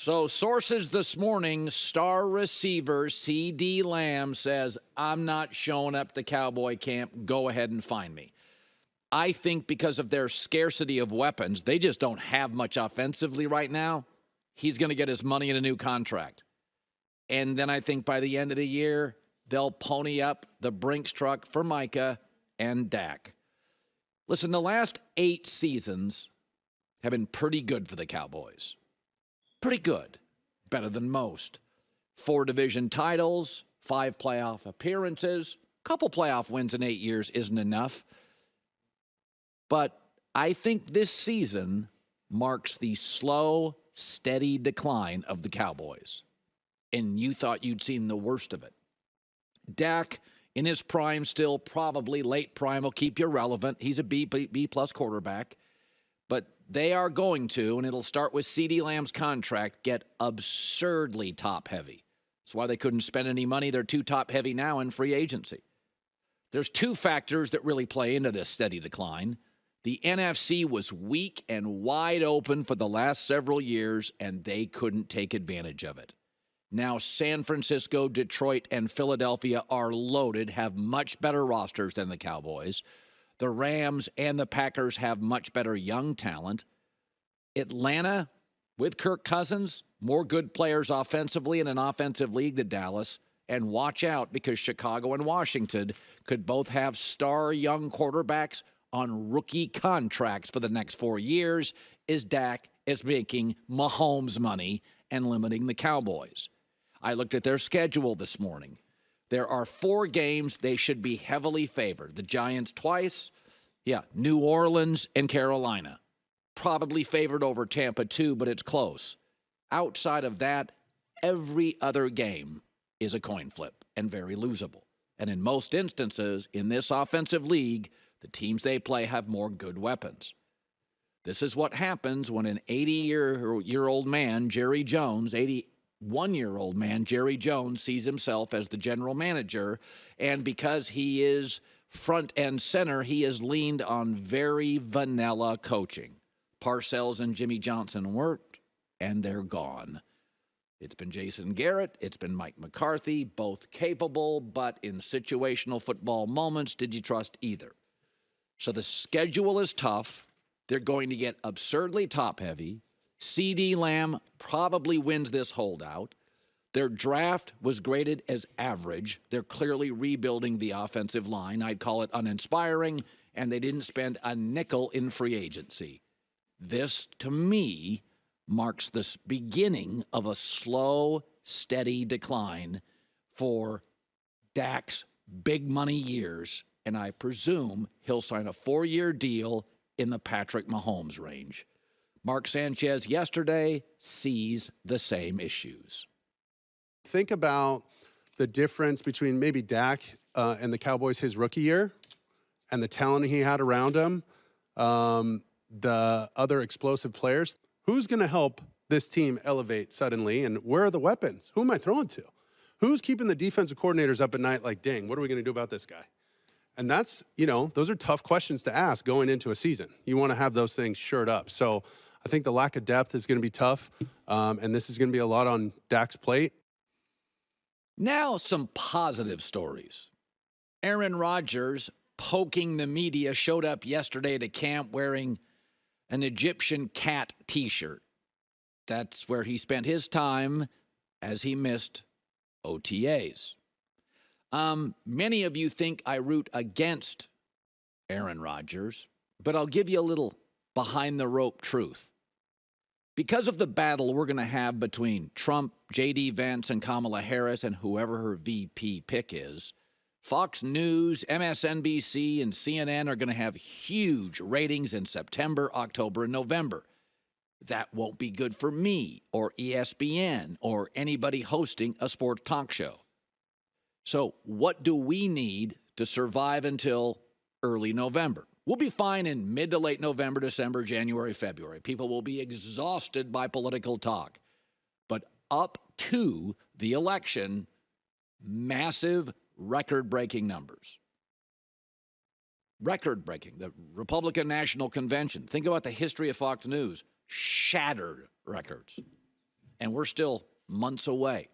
So sources this morning, star receiver CeeDee Lamb says, I'm not showing up to Cowboy camp. Go ahead and find me. I think because of their scarcity of weapons, they just don't have much offensively right now. He's going to get his money in a new contract. And then I think by the end of the year, they'll pony up the Brinks truck for Micah and Dak. Listen, the last 8 seasons have been pretty good for the Cowboys. Pretty good. Better than most. 4 division titles, 5 playoff appearances, a couple playoff wins in 8 years isn't enough. But I think this season marks the slow, steady decline of the Cowboys. And you thought you'd seen the worst of it. Dak, in his prime still, probably late prime, will keep you relevant. He's a B-plus quarterback. But they are going to, and it'll start with CeeDee Lamb's contract, get absurdly top-heavy. That's why they couldn't spend any money. They're too top-heavy now in free agency. There's 2 factors that really play into this steady decline. The NFC was weak and wide open for the last several years, and they couldn't take advantage of it. Now San Francisco, Detroit, and Philadelphia are loaded, have much better rosters than the Cowboys. The Rams and the Packers have much better young talent. Atlanta, with Kirk Cousins, more good players offensively in an offensive league than Dallas. And watch out, because Chicago and Washington could both have star young quarterbacks on rookie contracts for the next 4 years, as Dak is making Mahomes money and limiting the Cowboys. I looked at their schedule this morning. There are 4 games they should be heavily favored. The Giants twice. New Orleans and Carolina. Probably favored over Tampa too, but it's close. Outside of that, every other game is a coin flip and very losable. And in most instances, in this offensive league, the teams they play have more good weapons. This is what happens when an 81-year-old man, Jerry Jones, sees himself as the general manager, and because he is front and center, he has leaned on very vanilla coaching. Parcells and Jimmy Johnson worked, and they're gone. It's been Jason Garrett, it's been Mike McCarthy, both capable, but in situational football moments, did you trust either? So the schedule is tough. They're going to get absurdly top-heavy. CeeDee Lamb probably wins this holdout. Their draft was graded as average. They're clearly rebuilding the offensive line. I'd call it uninspiring, and they didn't spend a nickel in free agency. This, to me, marks the beginning of a slow, steady decline for Dak's big money years, and I presume he'll sign a 4-year deal in the Patrick Mahomes range. Mark Sanchez yesterday sees the same issues. Think about the difference between maybe Dak and the Cowboys his rookie year and the talent he had around him, the other explosive players. Who's going to help this team elevate suddenly, and where are the weapons? Who am I throwing to? Who's keeping the defensive coordinators up at night like, dang, what are we going to do about this guy? And that's, those are tough questions to ask going into a season. You want to have those things shored up. So I think the lack of depth is going to be tough, and this is going to be a lot on Dak's plate. Now some positive stories. Aaron Rodgers, poking the media, showed up yesterday to camp wearing an Egyptian cat T-shirt. That's where he spent his time as he missed OTAs. Many of you think I root against Aaron Rodgers, but I'll give you a little behind-the-rope truth. Because of the battle we're going to have between Trump, J.D. Vance, and Kamala Harris, and whoever her VP pick is, Fox News, MSNBC, and CNN are going to have huge ratings in September, October, and November. That won't be good for me or ESPN or anybody hosting a sports talk show. So what do we need to survive until early November? We'll be fine in mid to late November, December, January, February. People will be exhausted by political talk. But up to the election, massive record-breaking numbers. Record-breaking. The Republican National Convention. Think about the history of Fox News. Shattered records. and we're still months away.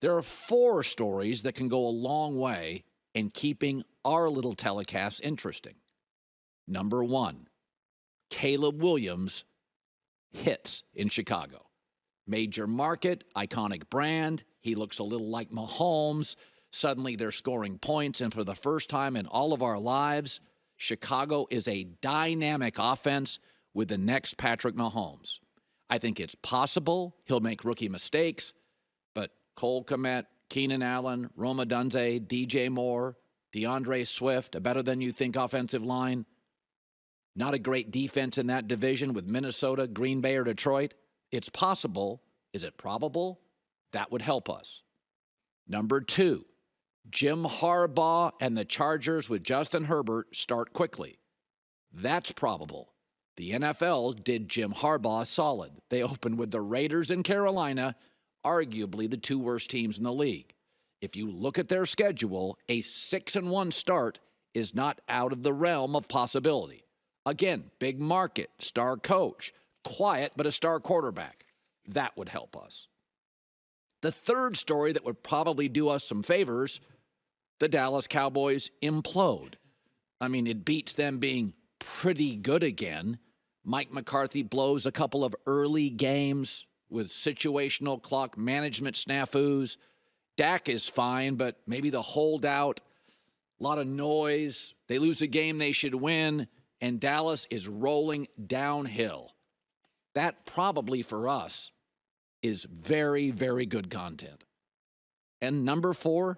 There are 4 stories that can go a long way in keeping our little telecast interesting. Number 1, Caleb Williams hits in Chicago. Major market, iconic brand. He looks a little like Mahomes. Suddenly they're scoring points, and for the first time in all of our lives, Chicago is a dynamic offense with the next Patrick Mahomes. I think it's possible he'll make rookie mistakes, but Cole Kmet, Keenan Allen, Rome Odunze, DJ Moore, DeAndre Swift, a better-than-you-think offensive line. Not a great defense in that division with Minnesota, Green Bay, or Detroit. It's possible. Is it probable? That would help us. Number 2, Jim Harbaugh and the Chargers with Justin Herbert start quickly. That's probable. The NFL did Jim Harbaugh solid. They opened with the Raiders in Carolina, arguably the 2 worst teams in the league. If you look at their schedule, a 6-1 start is not out of the realm of possibility. Again, big market, star coach, quiet but a star quarterback. That would help us. The third story that would probably do us some favors, the Dallas Cowboys implode. I mean, it beats them being pretty good again. Mike McCarthy blows a couple of early games with situational clock management snafus. Dak is fine, but maybe the holdout, a lot of noise. They lose a game they should win, and Dallas is rolling downhill. That probably for us is very, very good content. And number 4,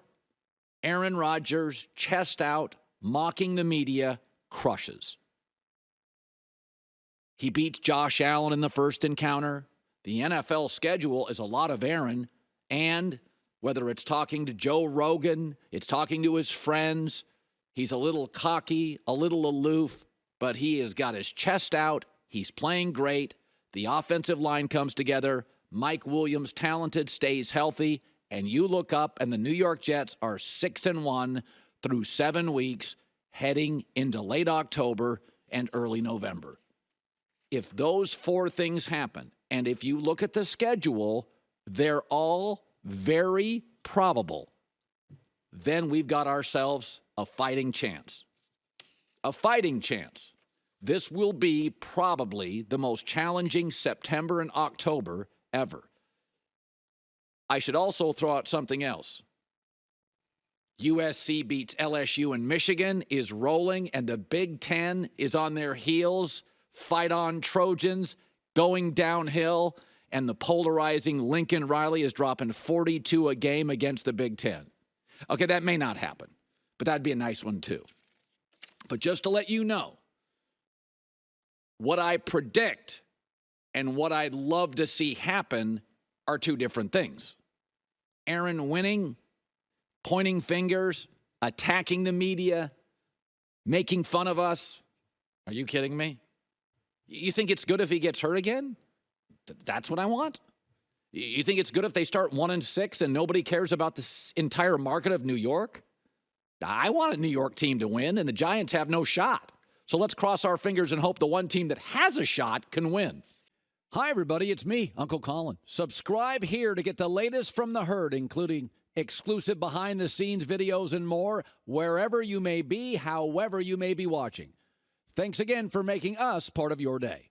Aaron Rodgers, chest out, mocking the media, crushes. He beats Josh Allen in the first encounter. The NFL schedule is a lot of Aaron, and whether it's talking to Joe Rogan, it's talking to his friends, he's a little cocky, a little aloof, but he has got his chest out. He's playing great. The offensive line comes together. Mike Williams, talented, stays healthy. And you look up, and the New York Jets are 6-1 through 7 weeks, heading into late October and early November. If those 4 things happen, and if you look at the schedule, they're all very probable, then we've got ourselves a fighting chance. A fighting chance. This will be probably the most challenging September and October ever. I should also throw out something else. USC beats LSU and Michigan, is rolling, and the Big Ten is on their heels. Fight on, Trojans, going downhill, and the polarizing Lincoln Riley is dropping 42 a game against the Big Ten. Okay, that may not happen, but that'd be a nice one too. But just to let you know, what I predict and what I'd love to see happen are 2 different things. Aaron winning, pointing fingers, attacking the media, making fun of us. Are you kidding me? You think it's good if he gets hurt again? That's what I want? You think it's good if they start 1-6 and nobody cares about this entire market of New York? I want a New York team to win, and the Giants have no shot. So let's cross our fingers and hope the one team that has a shot can win. Hi, everybody. It's me, Uncle Colin. Subscribe here to get the latest from the herd, including exclusive behind-the-scenes videos and more, wherever you may be, however you may be watching. Thanks again for making us part of your day.